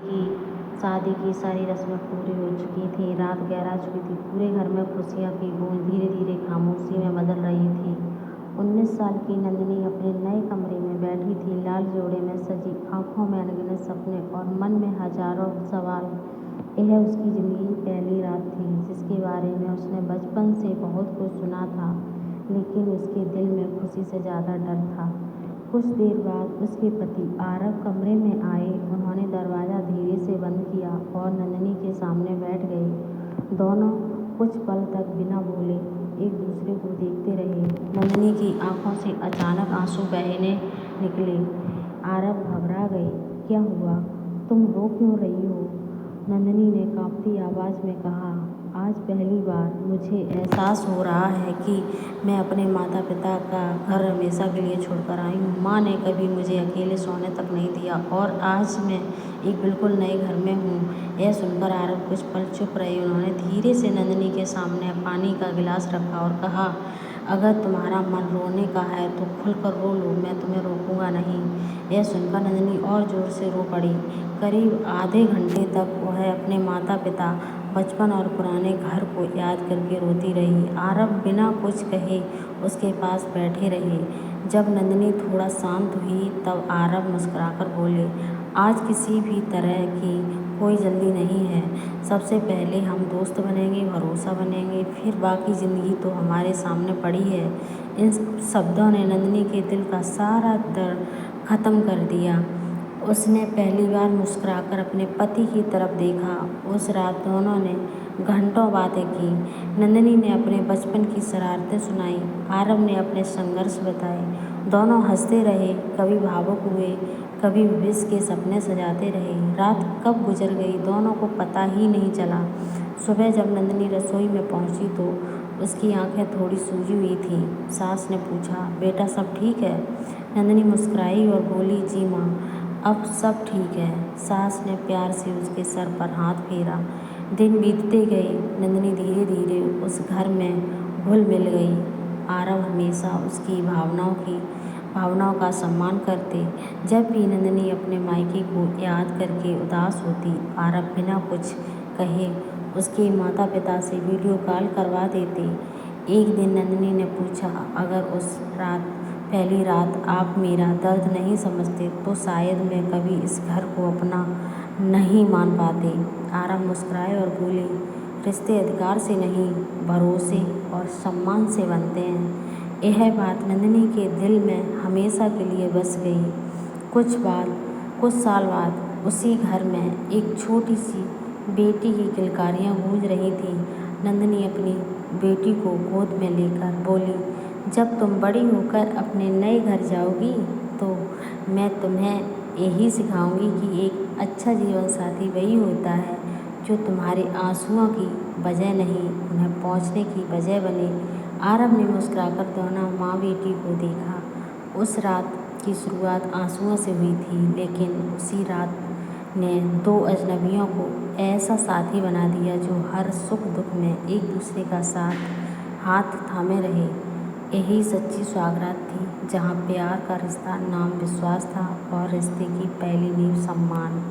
की शादी की सारी रस्में पूरी हो चुकी थी। रात गहरा चुकी थी। पूरे घर में खुशियों की गूंज धीरे धीरे खामोशी में बदल रही थी। 19 साल की नंदिनी अपने नए कमरे में बैठी थी। लाल जोड़े में सजी आंखों में अनगिनत सपने और मन में हजारों सवाल। यह उसकी जिंदगी की पहली रात थी जिसके बारे में उसने बचपन से बहुत कुछ सुना था, लेकिन उसके दिल में खुशी से ज़्यादा डर था। कुछ देर बाद उसके पति आरव कमरे में आए। उन्होंने दरवाज़ा धीरे से बंद किया और नंदिनी के सामने बैठ गए। दोनों कुछ पल तक बिना बोले एक दूसरे को देखते रहे। नंदिनी की आंखों से अचानक आंसू बहने निकले। आरव घबरा गए। क्या हुआ? तुम रो क्यों रही हो? नंदिनी ने कांपती आवाज़ में कहा, आज पहली बार मुझे एहसास हो रहा है कि मैं अपने माता पिता का घर हमेशा के लिए छोड़कर आई हूँ। माँ ने कभी मुझे अकेले सोने तक नहीं दिया और आज मैं एक बिल्कुल नए घर में हूँ। यह सुनकर आरव कुछ पल चुप रहे। उन्होंने धीरे से नंदिनी के सामने पानी का गिलास रखा और कहा, अगर तुम्हारा मन रोने का है तो खुलकर रो लो, मैं तुम्हें रोकूंगा नहीं। यह सुनकर नंदिनी और जोर से रो पड़ी। करीब आधे घंटे तक वह अपने माता पिता, बचपन और पुराने घर को याद करके रोती रही। आरव बिना कुछ कहे उसके पास बैठे रहे। जब नंदिनी थोड़ा शांत हुई तब आरव मुस्कुराकर बोले, आज किसी भी तरह की कोई जल्दी नहीं है। सबसे पहले हम दोस्त बनेंगे, भरोसा बनेंगे, फिर बाकी ज़िंदगी तो हमारे सामने पड़ी है। इन शब्दों ने नंदिनी के दिल का सारा दर्द खत्म कर दिया। उसने पहली बार मुस्कुराकर अपने पति की तरफ देखा। उस रात दोनों ने घंटों बातें की। नंदिनी ने अपने बचपन की शरारतें सुनाई। आरव ने अपने संघर्ष बताए। दोनों हंसते रहे, कभी भावुक हुए, कभी भविष्य के सपने सजाते रहे। रात कब गुजर गई दोनों को पता ही नहीं चला। सुबह जब नंदिनी रसोई में पहुंची तो उसकी आंखें थोड़ी सूजी हुई थी। सास ने पूछा, बेटा सब ठीक है? नंदिनी मुस्कुराई और बोली, जी माँ, अब सब ठीक है। सास ने प्यार से उसके सर पर हाथ फेरा। दिन बीतते गए। नंदिनी धीरे धीरे उस घर में घुल मिल गई। आरव हमेशा उसकी भावनाओं का सम्मान करते। जब भी नंदिनी अपने मायके को याद करके उदास होती, आरव बिना कुछ कहे उसके माता पिता से वीडियो कॉल करवा देते। एक दिन नंदिनी ने पूछा, अगर उस पहली रात आप मेरा दर्द नहीं समझते तो शायद मैं कभी इस घर को अपना नहीं मान पाते। आरव मुस्कुराए और बोले, रिश्ते अधिकार से नहीं, भरोसे और सम्मान से बनते हैं। यह बात नंदिनी के दिल में हमेशा के लिए बस गई। कुछ साल बाद उसी घर में एक छोटी सी बेटी की किलकारियाँ गूंज रही थीं। नंदिनी अपनी बेटी को गोद में लेकर बोली, जब तुम बड़ी होकर अपने नए घर जाओगी तो मैं तुम्हें यही सिखाऊंगी कि एक अच्छा जीवन साथी वही होता है जो तुम्हारे आंसुओं की वजह नहीं, उन्हें पहुंचने की वजह बने। आरव ने मुस्कुराकर दोनों माँ बेटी को देखा। उस रात की शुरुआत आंसुओं से हुई थी, लेकिन उसी रात ने दो अजनबियों को ऐसा साथी बना दिया जो हर सुख दुख में एक दूसरे का साथ हाथ थामे रहे। यही सच्ची सौगात थी, जहाँ प्यार का रिश्ता नाम विश्वास था और रिश्ते की पहली नींव सम्मान।